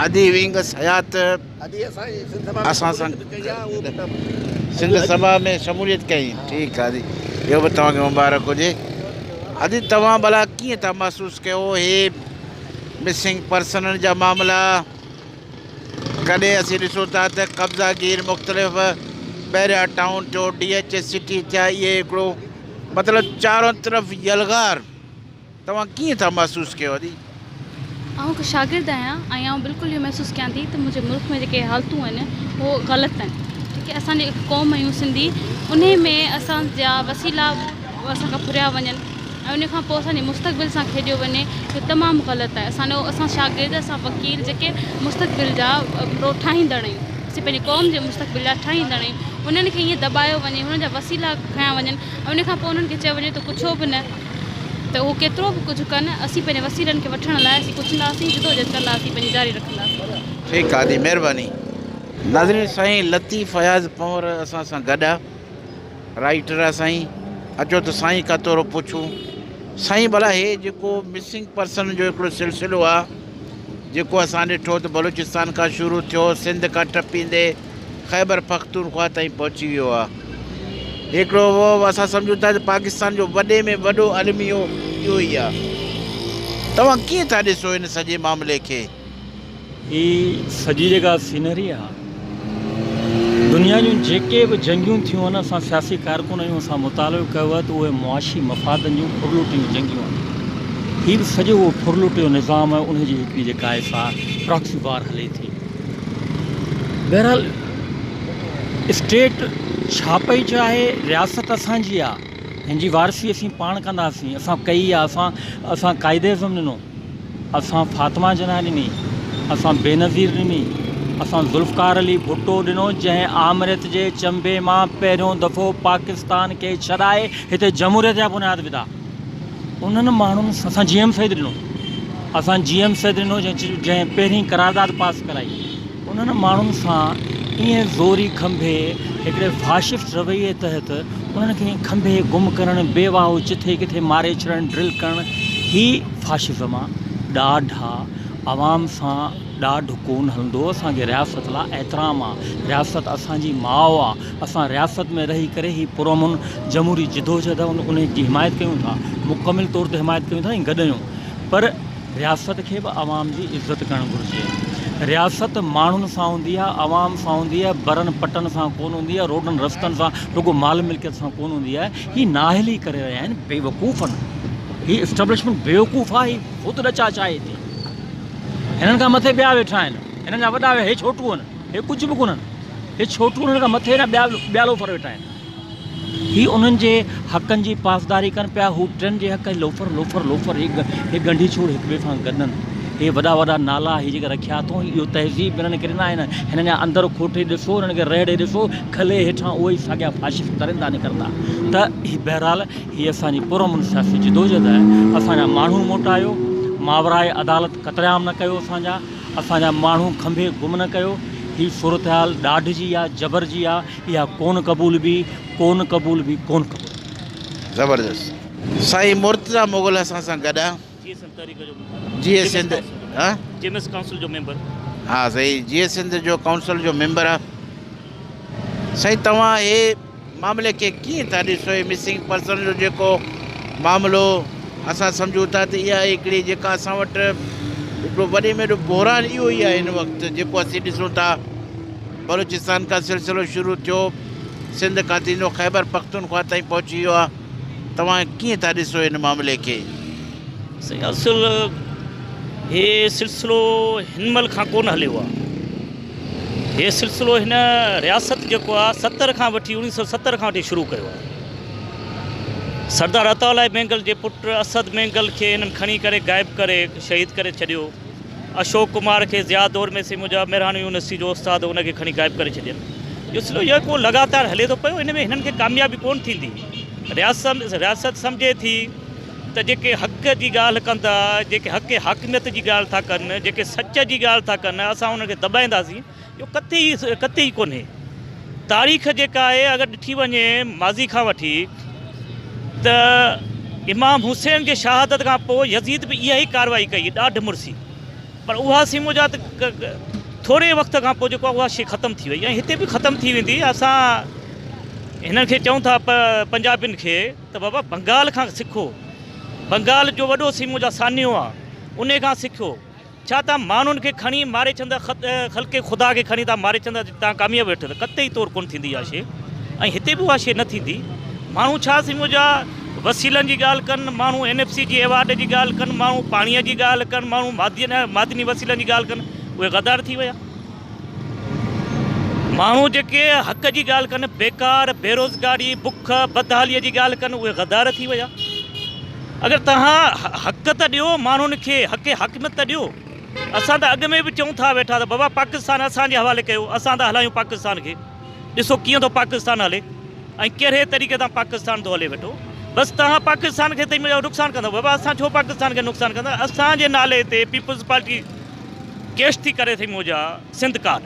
आदि विंगस हयात असां सां सिंध सभा में शमूलियत कई। ठीकु आहे आदि, इहो बि तव्हांखे मुबारक हुजे। आदि तव्हां भला कीअं था महसूसु कयो हे मिसिंग पर्सन जा मामला? कॾहिं असीं ॾिसूं था त कब्ज़ागीर मुख़्तलिफ़ पहिरियां टाउन थियो, DHS सिटी थिया, इहे हिकिड़ो मतिलबु चारों तरफ़ यलगार, तव्हां कीअं था महसूसु कयो आदि? आउं हिकु शागिर्द आहियां ऐं आउं बिल्कुलु इहो महसूसु कयां थी त मुंहिंजे मुल्क में जेके हालतूं आहिनि उहो ग़लति आहिनि। जेके असांजी क़ौम आहियूं सिंधी, उन में असांजा वसीला असांखां फुरिया वञनि ऐं उन खां पोइ असांजे मुस्तक़बिल सां खेॾियो वञे, इहो तमामु ग़लति आहे। असां शागिर्द, असां वकील जेके मुस्तक़बिल जा ठाहींदड़ आहियूं, असीं पंहिंजी क़ौम जे मुस्तक़बिल जा ठाहींदड़ आहियूं, उन्हनि खे ईअं दॿायो वञे, हुननि जा वसीला खयां वञनि ऐं उन खां पोइ उन्हनि खे चयो वञे त कुझु बि न, त उहो केतिरो बि कुझु कनि, असीं पंहिंजे वसीलनि खे वठण लाइ असीं कुझंदासीं, जिदोजहद कंदासीं, पंहिंजी जारी रखंदासीं। ठीकु आहे आदि, महिरबानी। नाज़रीन, साईं लतीफ़ फयाज़ पंवर असां सां गॾु आहे, राइटर आहे साईं। अचो त साईं खां थोरो पुछूं। साईं भला हे जेको मिसिंग पर्सन जो हिकिड़ो सिलसिलो आहे, जेको असां ॾिठो त बलूचिस्तान खां शुरू थियो, सिंध खां टपींदे ख़ैबर पख्तूनख्वा ताईं पहुची वियो आहे, हिकिड़ो असां सम्झूं था त पाकिस्तान जो वॾे में वॾो अलमियो इहो ई आहे। तव्हां कीअं था ॾिसो हिन सॼे मामले खे? हीअ सॼी जेका सीनरी आहे, दुनिया जूं जेके बि जंगियूं थियूं आहिनि, असां सियासी कारकुन आहियूं, असां मुतालो कयो आहे त उहे मुआशी मफ़ादनि जूं फुरलुटियूं जंगियूं आहिनि। हीअ बि सॼो उहो फुरलुटियो निज़ाम आहे, उनजी हिकिड़ी जेका आहे सा प्रॉक्सी वार हले थी। बहरहाल स्टेट छा पई चाहे, रियासत असांजी आहे, हिन जी वारसी असीं पाण कंदासीं, असां कई आहे, असां क़ाइदे आज़म ॾिनो, असां फातिमा जना ॾिनी, असां बेनज़ीर ॾिनी, असां ज़ुल्फ़कार अली भुट्टो ॾिनो, जंहिं आमरियत जे चंबे मां पहिरियों दफ़ो पाकिस्तान खे छॾाए हिते जमहूरियत जा बुनियाद विधा। उन्हनि माण्हुनि असां GM सैद ॾिनो, असां GM सैद ॾिनो जंहिं पहिरीं करारदाद पास कराई। उन्हनि माण्हुनि सां ईअं ज़ोरी खंभे हिकिड़े फाशिस्ट रवैये तहत उन्हनि खे खंभे गुम करणु, बेवाहो जिथे किथे मारे छॾणु, ड्रिल करणु, ही फाशिज़म आहे। ॾाढा आवाम सां ॾाढो कोन हलंदो। असांखे रियासत लाइ एतिराम आहे, रियासत असांजी माउ आहे, असां रियासत में रही करे ही पुरअमन जमहूरी जिदोजहद उन जी हिमायत कयूं था, मुकमिल तौर ते हिमायत कयूं था ऐं गॾु आहियूं। पर रियासत खे बि आवाम जी इज़त करणु घुरिजे। रियासत माण्हुनि सां हूंदी आहे, आवाम सां हूंदी आहे, बरनि पटनि सां कोन हूंदी आहे, रोडनि रस्तनि सां, रुगो माल मिल्कियत सां कोन हूंदी आहे। ही नाहिली करे रहिया आहिनि, बेवकूफ़ आहिनि। ही इस्टेब्लिशमेंट बेवकूफ़ आहे, ही ख़ुदि रचा चाहे थी। हिननि खां मथे ॿिया वेठा आहिनि, हिननि जा वॾा हे छोटू आहिनि, हे कुझु बि कोन्हनि, हे छोटू हिननि खां मथे न ॿिया लोफर वेठा आहिनि। ही उन्हनि जे हक़नि जी पासदारी कनि पिया, हू टिनि जे हक़ लोफर लोफर लोफर, हे गंढी छोड़ हिक ॿिए सां गॾनि, हे वॾा वॾा नाला ही जेके रखिया अथऊं, इहो तहज़ीब हिननि खे ॾिना आहिनि। हिननि जा अंदरि खोटे ॾिसो, हिननि खे रहिड़े ॾिसो, खले हेठां उहे ई साॻिया फाशिस्ट तरींदा निकिरंदा। त ही बहरहाल ही असांजी पुरअमन सियासी जिदोजहद आहे। असांजा माण्हू मोटायो, मावराए अदालत क़तलेआम न कयो, असांजा माण्हू खंभे गुम न कयो। ही सूरत हाल ॾाढ जी आहे, जबर जी आहे, इहा कोन क़बूल बि, कोन क़बूल बि, कोन क़बूल। ज़बरदस्त। साईं मुर्तज़ा मुग़ल असां सां गॾु आहे, जीअं सिंध GMS काउंसिल जो मेंबर। हाँ सही, जीअं सिंध जो काउंसिल जो मेंबर आहे। साईं तव्हां हे मामले खे कीअं था ॾिसो? मिसिंग पर्सन जो जेको मामिलो असां सम्झूं था त इहा हिकिड़ी जेका असां वटि हिकिड़ो वॾे में वॾो बहरान इहो ई आहे हिन वक़्तु, जेको असीं ॾिसूं था बलूचिस्तान खां सिलसिलो शुरू थियो, सिंध खां थींदो ख़ैबर पख्तूनख्वा ताईं पहुची वियो आहे। तव्हां कीअं था ॾिसो हिन मामले खे? सही, असुल हे सिलसिलो हिन महिल खां कोन हलियो आहे। हे सिलसिलो हिन रियासत जेको आहे 70 खां वठी 1970 खां वठी शुरू कयो आहे। सरदार अताउल्लाह बेंगल जे पुट असद बेंगल खे हिननि खणी करे गाइब करे शहीद करे छॾियो। अशोक कुमार खे ज़िया दौर में से मुंहिंजा मेहरान यूनिवर्सिटी जो उस्ताद उनखे खणी गाइब करे छॾियनि। इहो सिलसिलो जेको लगातार हले थो पियो, हिन में हिननि खे कामयाबी कोन थींदी। रियासत सम्झे थी त जेके हक़ जी ॻाल्हि कंदा, जेके हक़मियत जी ॻाल्हि था कनि, जेके सच जी ॻाल्हि था कनि, असां उनखे दॿाईंदासीं, इहो कतई कोन्हे। तारीख़ जेका आहे अगरि ॾिठी वञे माज़ी खां वठी, त इमाम हुसैन जे शहादत खां पोइ यज़ीद बि इहा ई कार्रवाई कई, ॾाढ मुर्सी। पर उहा सिमोजा थोड़े वक्त खां पोइ जेको आहे उहा शइ ख़तमु थी वई ऐं हिते बि ख़तमु थी वेंदी। असां हिननि खे चऊं था पंजाबियुनि खे त बाबा बंगाल खां सिखो, बंगाल जो वॾो सिमोजा सानियो आहे, उन खां सिखो। छा तव्हां माण्हुनि खे खणी मारे छंदा, ख़ल्क़े ख़ुदा खे खणी तव्हां मारे छंदा तव्हां कामयाबु वेठो त कतई तौरु कोन थींदी इहा शइ। ऐं हिते बि उहा शइ न थींदी। माण्हू छा सिमोजा वसीलनि जी ॻाल्हि कनि, माण्हू NFC जी अवार्ड जी ॻाल्हि कनि, माण्हू पाणीअ जी ॻाल्हि कनि, माण्हू मादनी वसीलनि जी ॻाल्हि कनि, उहे गदार थी विया। माण्हू जेके हक़ जी ॻाल्हि कनि, बेकार बेरोज़गारी बुख बदहालीअ जी ॻाल्हि कनि, उहे गदार थी विया। अगरि तव्हां हक़ त ॾियो माण्हुनि खे, हक़मियत त ॾियो। असां त अॻ में बि चऊं था वेठा त बाबा पाकिस्तान असांजे हवाले कयो, असां था हलायूं पाकिस्तान खे। ॾिसो कीअं थो पाकिस्तान हले ऐं कहिड़े तरीक़े सां पाकिस्तान थो हले वेठो। बसि तव्हां पाकिस्तान खे मुंहिंजो नुक़सानु कंदव। बाबा असां छो पाकिस्तान खे नुक़सानु कंदा? असांजे नाले ते पीपल्स पार्टी केस थी करे थी मुंहिंजा सिंध कार्ड,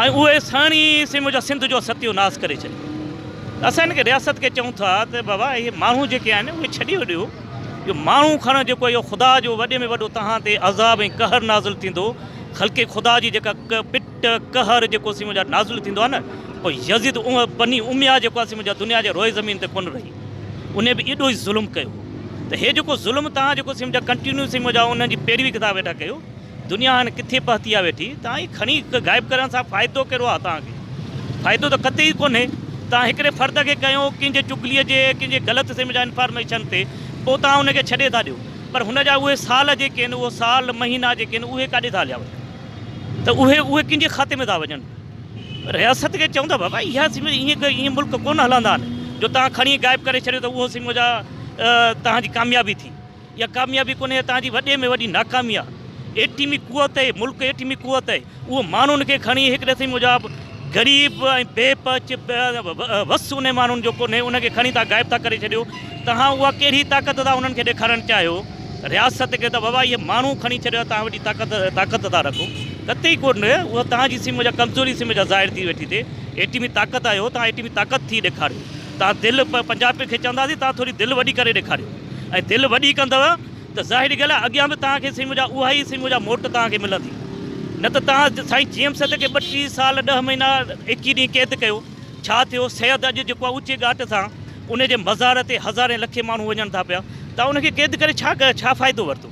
ऐं उहे साणी से मुंहिंजा सिंध जो सत्योनाश करे छॾियो। असां हिन खे रियासत खे चऊं था त बाबा इहे माण्हू जेके आहिनि उहे छॾे वॾियो। इहो माण्हू खण जेको इहो ख़ुदा जो वॾे में वॾो तव्हां ते अज़ाब ऐं कहर नाज़िल थींदो। ख़ल्क़े ख़ुदा जी जेका पिट कहर जेको सी मुंहिंजा नाज़िल थींदो आहे न, पोइ यज़ीद बनी उमिया जेको आहे मुंहिंजा दुनिया जे रोए ज़मीन ते कोन रही, उन बि एॾो ई ज़ुल्म कयो। त हे जेको ज़ुल्म तव्हां जेको सी मुंहिंजा कंटिन्यू सी मुंहिंजा उन्हनि जी पैरवी किताब वेठा कयो। दुनिया हाणे किथे पहुती आहे वेठी। तव्हां ई खणी गाइब करण सां फ़ाइदो कहिड़ो आहे तव्हांखे? फ़ाइदो त कतई कोन्हे। तव्हां हिकिड़े फ़र्द खे कयो कंहिंजे चुगलीअ जे कंहिंजे ग़लति से मुंहिंजा इंफॉर्मेशन ते, पोइ तव्हां उनखे छॾे था ॾियो। पर हुनजा उहे साल जेके आहिनि, उहो साल महीना जेके आहिनि, उहे काॾे था हलिया वञनि? त उहे कंहिंजे खाते में था वञनि। रियासत खे चऊं था बाबा इहा ईअं मुल्क कोन हलंदा आहिनि जो तव्हां खणी गाइब करे छॾियो त उहो सी मुंहिंजा तव्हांजी कामयाबी थी। इहा कामयाबी कोन्हे, तव्हांजी वॾे में वॾी नाकामी आहे। एटीमी कुवत आहे मुल्क, एटीमी कुवत आहे। उहो माण्हुनि खे खणी हिकिड़े थी मुंहिंजा ग़रीब ऐं बेपच वस उन माण्हुनि जो कोन्हे, उनखे खणी था गाइब था करे छॾियो। तव्हां उहा कहिड़ी ताक़त था उन्हनि खे ॾेखारणु चाहियो रियासत खे? त बाबा इहे माण्हू खणी छॾियो, तव्हां वॾी ताक़त था रखो। कतई कोन्हे। उहा तव्हांजी सी मुंहिंजा कमज़ोरी सी मुंहिंजा ज़ाहिर थी वेठी थिए। एटीमी ताक़त आयो, तव्हां एटीमी ताक़त थी ॾेखारियो। तव्हां दिलि पंजाबी खे चवंदासीं तव्हां थोरी दिलि वॾी करे ॾेखारियो, ऐं दिलि वॾी कंदव त ज़ाहिरी ॻाल्हि आहे अॻियां बि तव्हांखे सी मुंहिंजा उहा ई सी मुंहिंजा मोट तव्हांखे मिलंदी। न त तव्हां साईं जेम्स खे 32 साल 10 महीना 21 ॾींहं क़ैद कयो। छा थियो? सैयद अॼु जेको आहे ऊचे घाट सां उनजे मज़ार ते हज़ारे लखे माण्हू वञनि था पिया। तव्हां उनखे क़ैद करे छा फ़ाइदो वरितो?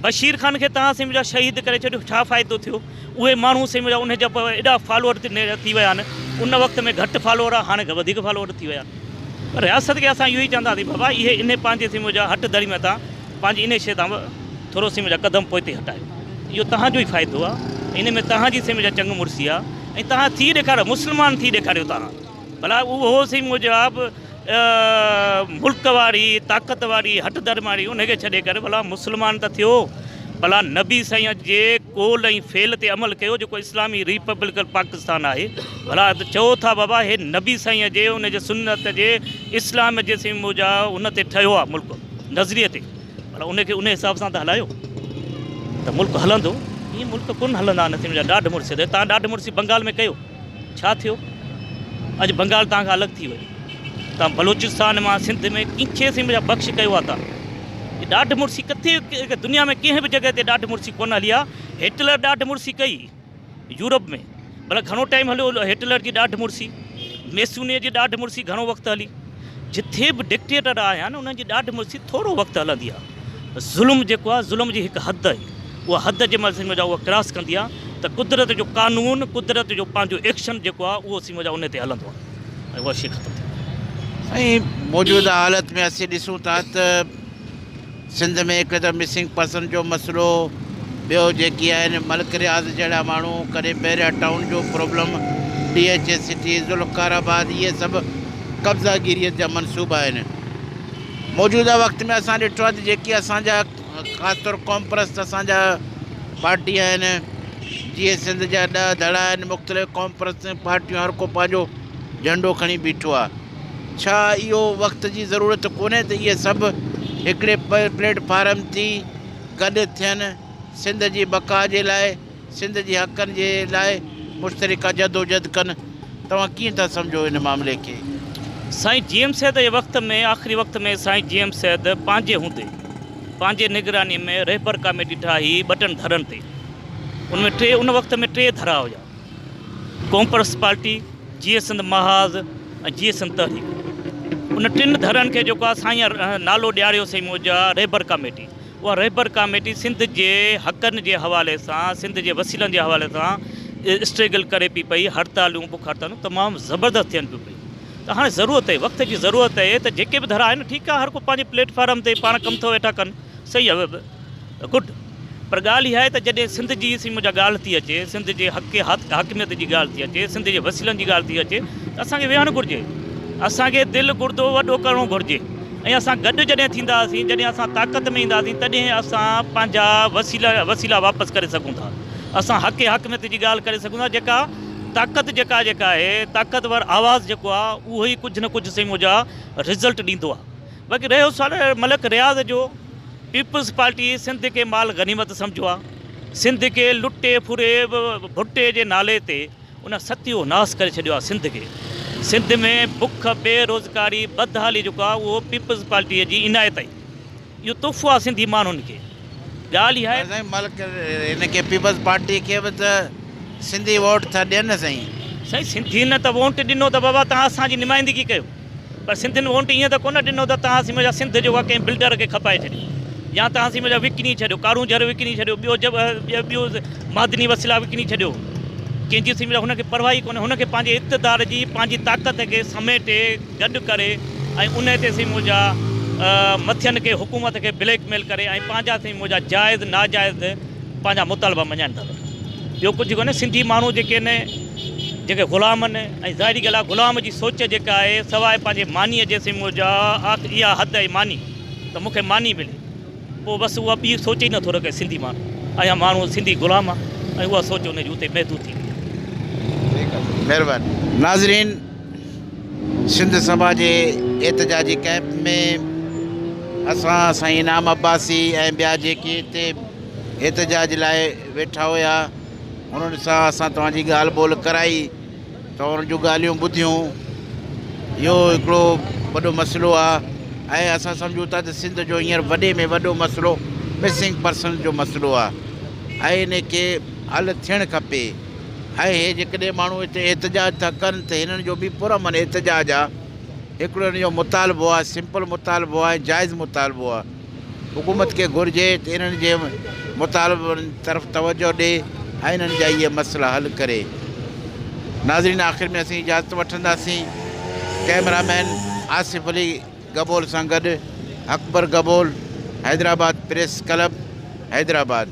बशीर ख़ान खे तव्हां सी मुंहिंजा शहीद करे छॾियो, छा फ़ाइदो थियो? उहे माण्हू सी मुंहिंजा उनजा एॾा फॉलोअर थी विया आहिनि। उन वक़्त में घटि फॉलोअर आहे, हाणे वधीक फॉलोअर थी विया। पर रियासत खे असां इहो ई चवंदासीं बाबा इहे इन पंहिंजे सी मुंहिंजा हट दड़ी में तव्हां पंहिंजी इन शइ तां थोरो सी मुंहिंजा कदम पोइ ते हटायो। इहो तव्हांजो ई फ़ाइदो आहे। इन में तव्हांजी सी मुंहिंजा चङु मुड़सी आहे। ऐं तव्हां थी ॾेखारियो, मुस्लमान थी ॾेखारियो। तव्हां भला उहो सी मुंहिंजा मुल्क वारी ताक़त वारी हट दर वारी उनखे छॾे करे भला मुस्लमान त थियो। भला नबी साईं जे कोल ऐं फेल ते अमल कयो जेको इस्लामी रिपब्लिकन पाकिस्तान आहे। भला चओ था बाबा हे नबी साईं जे उनजे सुन्नत जे इस्लाम जे सी मुंहिंजा उन ते ठहियो आहे मुल्क नज़रिए ते। भला उनखे उन हिसाब सां त हलायो त मुल्क हलंदो। ईअं मुल्क कोन हलंदा आहिनि मुंहिंजा ॾाढ मुड़सी ते। तव्हां ॾाढ मुड़सी बंगाल में कयो, छा थियो? अॼु बंगाल तव्हांखां अलॻि थी वई। तव्हां बलूचिस्तान मां सिंध में कंहिंखे सी मुंहिंजा बख़्श कयो आहे। तव्हां ॾाढ मुड़सी किथे दुनिया में कंहिं बि जॻह ते ॾाढ मुड़सी कोन हली आहे। हिटलर ॾाढ मुड़सी कई यूरोप में, भला घणो टाइम हलियो हिटलर जी ॾाढ मुड़सी। मेसूने जी ॾाढ मुड़सी घणो वक़्तु हली। जिथे बि डिक्टेटर आया आहिनि उन्हनि जी ॾाढ मुड़सी थोरो वक़्तु हलंदी आहे। ज़ुल्म जेको आहे, ज़ुल्म जी हिकु हद आहे। उहा हद जे महिल मुंहिंजा उहा क्रॉस कंदी आहे त कुदरत जो कानून, कुदरत जो पंहिंजो एक्शन जेको आहे उहो सी मुंहिंजा उन ते हलंदो आहे ऐं उहा शइ ख़तमु थी। ऐं मौजूदा हालत में असीं ॾिसूं था त सिंध में हिकु त मिसिंग पर्सन जो मसइलो, ॿियो जेकी आहिनि मलिक रियाज़ जहिड़ा माण्हू, कॾहिं पहिरियां टाउन जो प्रॉब्लम, DHA सिटी, ज़ुल्फ़ाराबाद, इहे सभु कब्ज़ागिरीअ जा मनसूबा आहिनि। मौजूदा वक़्त में असां ॾिठो आहे त जेकी असांजा ख़ासि तौरु क़ौम परस्त असांजा पार्टी आहिनि, जीअं सिंध जा 10 धड़ा आहिनि, मुख़्तलिफ़ क़ौम परस्त पार्टियूं, हर को पंहिंजो झंडो खणी बीठो आहे। छा इहो वक़्त जी ज़रूरत कोन्हे त इहे सभु हिकिड़े प्लेटफार्म थी गॾु थियनि, सिंध जी बका जे लाइ, सिंध जे हक़नि जे लाइ मुश्तरिका जदोजहद कनि? तव्हां कीअं था सम्झो इन मामले खे? साईं GM सैद जे वक़्त में, आख़िरी वक़्त में साईं GM सैद पंहिंजे हूंदे पंहिंजे निगरानी में रहबर कमेटी ठाही 2 धरनि ते। उन वक़्त में 3 धरा हुआ, कॉन्ग्रेस पार्टी, जीएस सिंध महाज़ ऐं जीएस सिंध तहरीक। उन 3 धरनि खे जेको आहे साईं नालो ॾियारियोसीं मौजा रहबर कमेटी। उहा रहबर कमेटी सिंध जे हक़नि जे हवाले सां, सिंध जे वसीलनि जे हवाले सां स्ट्रगल करे पई पई, हड़तालूं बुख हड़तालूं तमामु ज़बरदस्त थियनि पियूं पई। त हाणे ज़रूरत आहे, वक़्त जी ज़रूरत आहे त जेके बि धरा आहिनि, ठीकु आहे, हर को पंहिंजे प्लेटफॉर्म ते पाण कमु थो वेठा कनि, सही आहे, गुड। पर ॻाल्हि इहा आहे त जॾहिं सिंध जी मुंहिंजा ॻाल्हि थी अचे, सिंध जे हाकिमियत जी ॻाल्हि थी अचे, सिंध जे वसीलनि जी ॻाल्हि थी अचे, त असांखे वेहणु घुरिजे, असांखे दिलि गुर्दो वॾो करणो घुरिजे। ऐं असां गॾु जॾहिं थींदा हुआसीं, जॾहिं असां ताक़त में ईंदा हुआसीं, तॾहिं असां पंहिंजा वसीला वापसि करे सघूं था। असां हाकिमियत जी ॻाल्हि करे सघूं था। जेका ताक़त जेका आहे, ताक़तवर आवाज़ जेको आहे, उहो ई कुझु न कुझु सही मुंहिंजा रिज़ल्ट ॾींदो आहे। बाक़ी रहियो सुवाल मलिक रियाज़ जो, पीपल्स पार्टी सिंध खे माल गनीमत सम्झो आहे, सिंध खे लुटे फुरे भुटे जे नाले ते उन सत्यो नास करे छॾियो आहे। सिंध खे, सिंध में बुख, बेरोज़गारी, बदहाली जेको आहे उहो पीपल्स पार्टीअ जी इनायत आहे। इहो तोहफ़ो आहे सिंधी माण्हुनि खे। ॻाल्हि इहा आहे साईं मलिक हिनखे पीपल्स पार्टी खे बि त सिंधी वोट था ॾियनि साईं। साईं सिंधी न त वोट ॾिनो त बाबा तव्हां असांजी नुमाइंदगी कयो, पर सिंधियुनि वोट ईअं त कोन ॾिनो त तव्हां मुंहिंजा सिंध जो आहे कंहिं बिल्डर खे खपाए छॾियो, या तव्हां मुंहिंजा विकिणी छॾियो, कारूं जर विकिणी छॾियो, ॿियो मादनी वसीला विकिणी छॾियो। कंहिंजी सी हुनखे परवाही कोन्हे, हुनखे पंहिंजे इक़्तिदार जी, पंहिंजी ताक़त खे समेटे गॾु करे ऐं उन ते सी मुंहिंजा मथियनि खे, हुकूमत खे ब्लैकमेल करे ऐं पंहिंजा सी मुंहिंजा जाइज़ नाजाइज़ पंहिंजा मुतालबा मञाइनि था। ॿियो कुझु कोन्हे। सिंधी माण्हू जेके आहिनि, जेके ग़ुलाम आहिनि, ऐं ज़ाहिरी ॻाल्हि आहे ग़ुलाम जी सोच जेका आहे, सवाइ पंहिंजे मानीअ जे सी मुंहिंजा इहा हद आहे मानी, त मूंखे मानी मिले, पोइ बसि उहा ॿी सोच ई नथो रखे सिंधी माण्हू। ऐं माण्हू सिंधी ग़ुलाम आहे ऐं उहा सोच उनजी उते महदूद थी। महिरबानी। नाज़रीन, सिंध सभा जे एहतजाजी कैंप में असां साईं इनाम अब्बासी ऐं ॿिया जेके हिते एहतजाज लाइ वेठा हुआ, उन्हनि सां असां तव्हांजी ॻाल्हि ॿोल कराई, त उन्हनि जूं ॻाल्हियूं ॿुधियूं। इहो हिकिड़ो वॾो मसइलो आहे ऐं असां सम्झूं था त सिंध जो हींअर वॾे में वॾो मसइलो मिसिंग पर्सन जो मसइलो आहे ऐं इनखे हल थियणु खपे। ऐं हे जेकॾहिं माण्हू हिते एहतजाज था कनि त हिननि जो बि पुरअमन एहतजाज आहे। हिकिड़ो हिन जो मुतालबो आहे, सिंपल मुतालबो आहे, जाइज़ मुतालबो आहे। हुकूमत खे घुरिजे त इन्हनि जे मुतालबनि तरफ़ तवजो ॾिए ऐं इन्हनि जा इहे मसइला हल करे। नाज़रीन, आख़िर में असीं इजाज़त वठंदासीं। कैमरामैन आसिफ़ अली गबोल सां गॾु अकबर गबोल, हैदराबाद प्रेस क्लब, हैदराबाद।